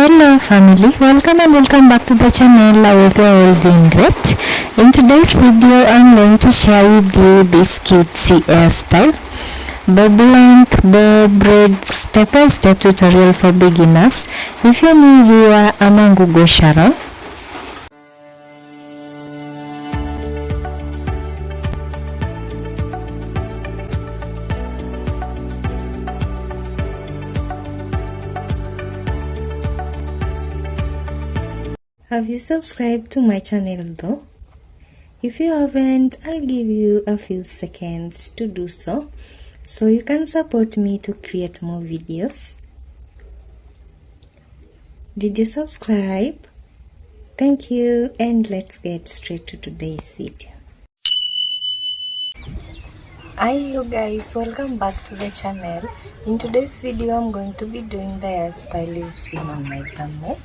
Hello family, welcome and welcome back to the channel. I hope you're all doing great. In today's video, I'm going to share with you this cutesy hairstyle, bob length, bob braids, step-by-step tutorial for beginners. If you're new viewer, I'm a Google Sharon. Have you subscribed to my channel though? If you haven't, I'll give you a few seconds to do so you can support me to create more videos. Did you subscribe? Thank you, and let's get straight to today's video. Hi you guys, welcome back to the channel. In today's video, I'm going to be doing the hairstyle you've seen on my thumbnail.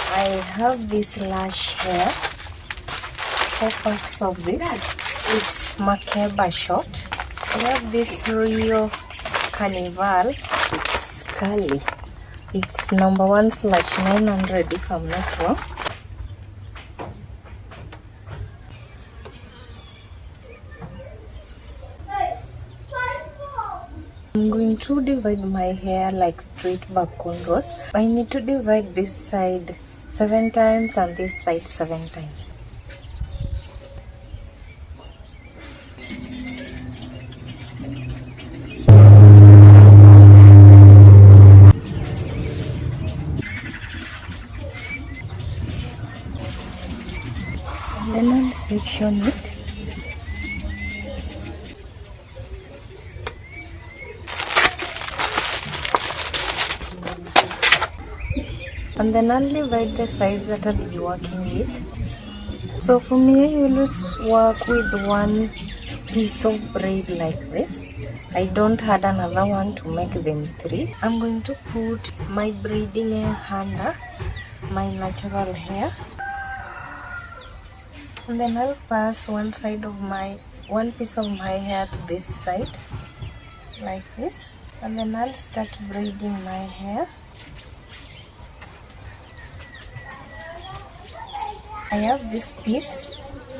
I have this lash hair, 4 packs of this. It's Makeba short. I have this Rio Carnival. It's curly. It's number 1/900 if I'm not wrong. I'm going to divide my hair like straight back cornrows. I need to divide this side 7 times and this side 7 times. And then I'll section it. And then I'll divide the size that I'll be working with. So for me, I always work with 1 piece of braid like this. I don't add another one to make them 3. I'm going to put my braiding hair under my natural hair. And then I'll pass one piece of my hair to this side like this. And then I'll start braiding my hair. I have this piece,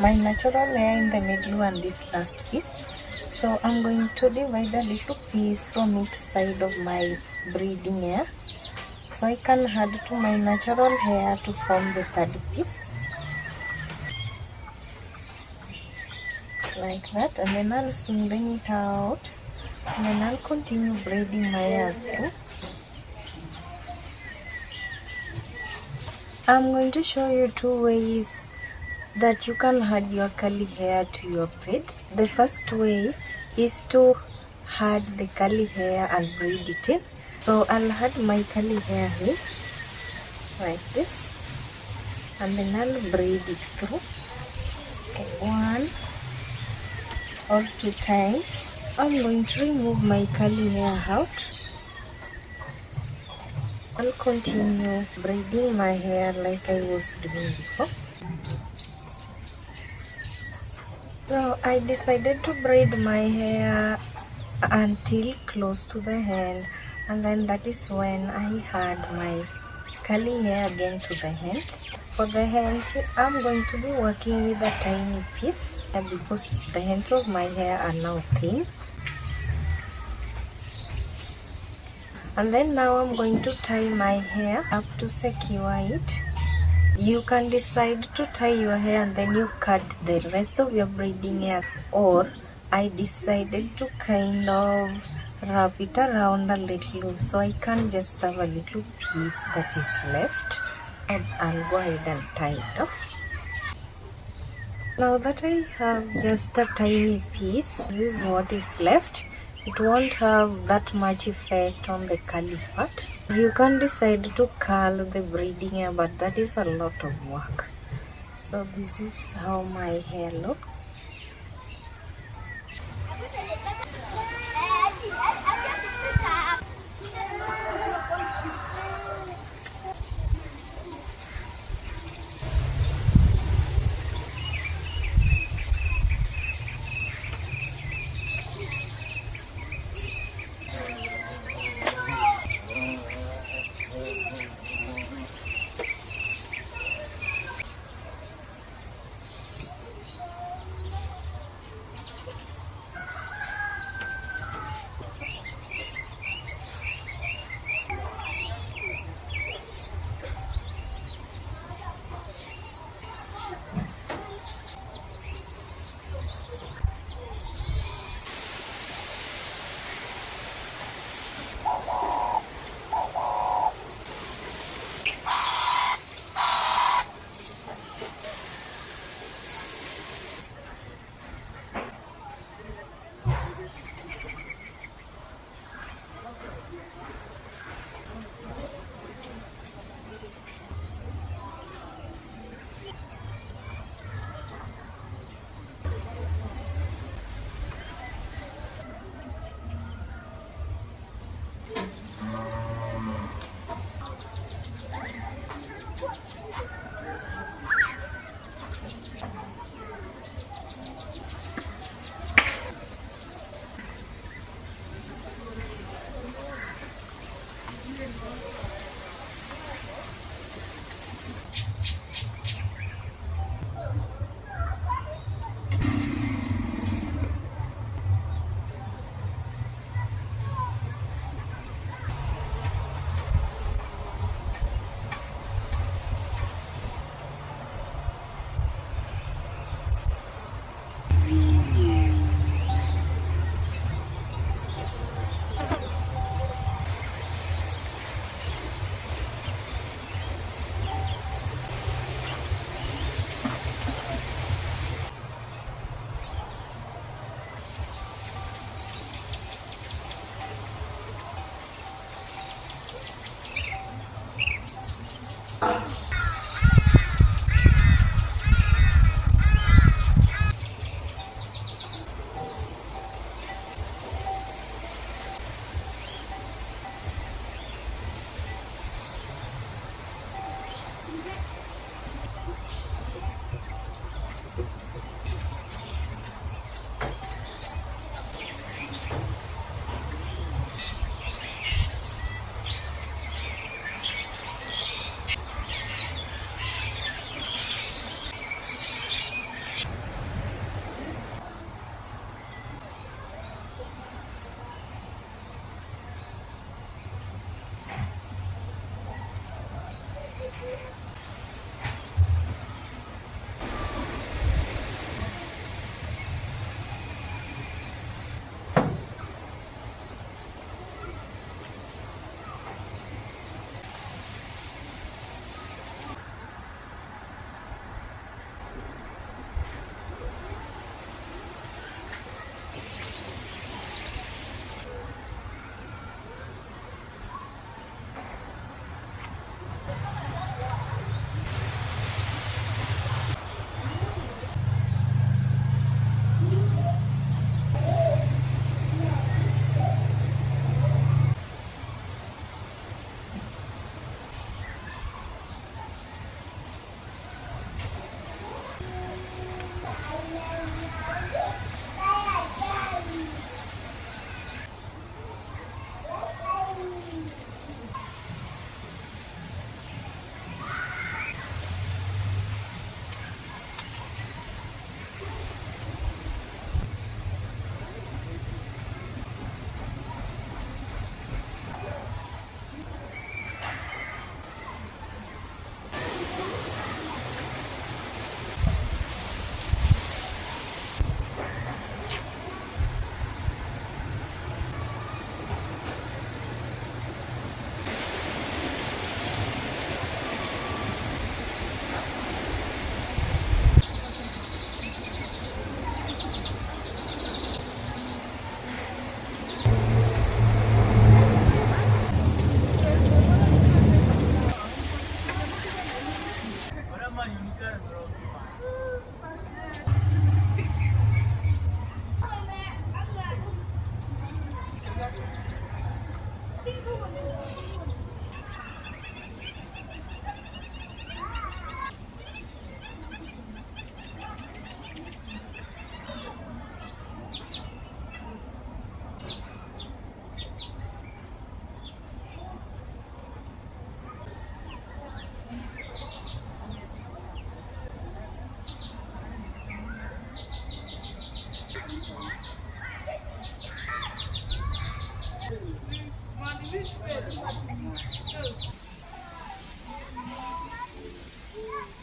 my natural hair in the middle, and this last piece. So I'm going to divide a little piece from each side of my braiding hair, so I can add to my natural hair to form the 3rd piece. Like that, and then I'll smoothen it out, and then I'll continue braiding my hair through. I'm going to show you 2 ways that you can add your curly hair to your braids. The first way is to add the curly hair and braid it in. So I'll add my curly hair in like this, and then I'll braid it through. Okay, 1 or 2 times. I'm going to remove my curly hair out. I'll continue braiding my hair like I was doing before. So I decided to braid my hair until close to the hand, and then that is when I had my curly hair again to the hands. For the hands, I'm going to be working with a tiny piece because the ends of my hair are now thin. And then now I'm going to tie my hair up to secure it. You can decide to tie your hair and then you cut the rest of your braiding hair, or I decided to kind of wrap it around a little so I can just have a little piece that is left, and I'll go ahead and tie it up. Now that I have just a tiny piece, this is what is left. It won't have that much effect on the curly part. You can decide to curl the braiding hair, but that is a lot of work. So this is how my hair looks.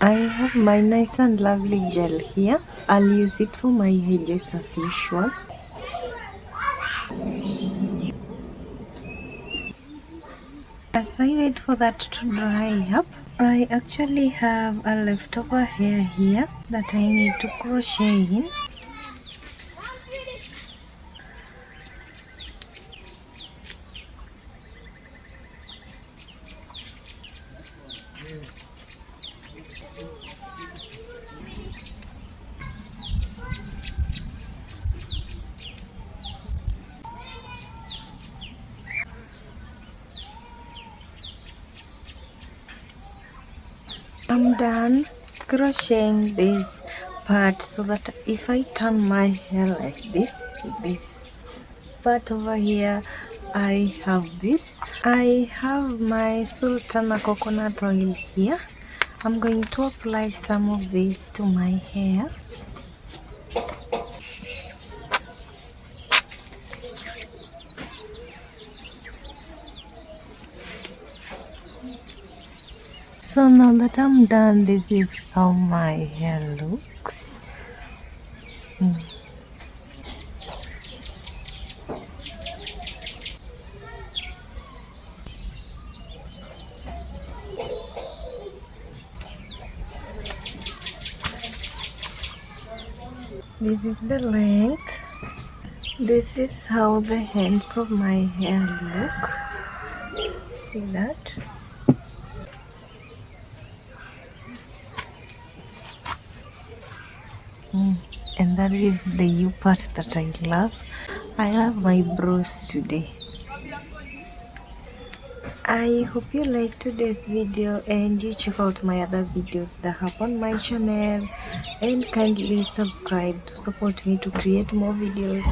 I have my nice and lovely gel here. I'll use it for my edges as usual. As I wait for that to dry up, I actually have a leftover hair here that I need to crochet in. I'm done crocheting this part so that if I turn my hair like this part over here I have this. I have my sultana coconut oil here. I'm going to apply some of this to my hair. So now that I'm done, this is how my hair looks. This is the length. This is how the ends of my hair look. See that? And that is the U part that I love. I love my brows today. I hope you liked today's video and you check out my other videos that have on my channel, and kindly subscribe to support me to create more videos.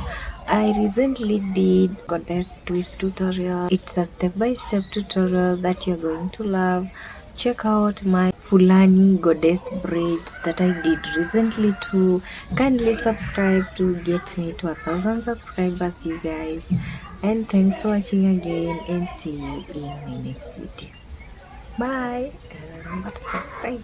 I recently did goddess twist tutorial. It's a step-by-step tutorial that you're going to love. Check out my Fulani goddess braids that I did recently too. Kindly subscribe to get me to 1,000 subscribers, you guys. And thanks for watching again, and see you in my next video. Bye, and remember to subscribe.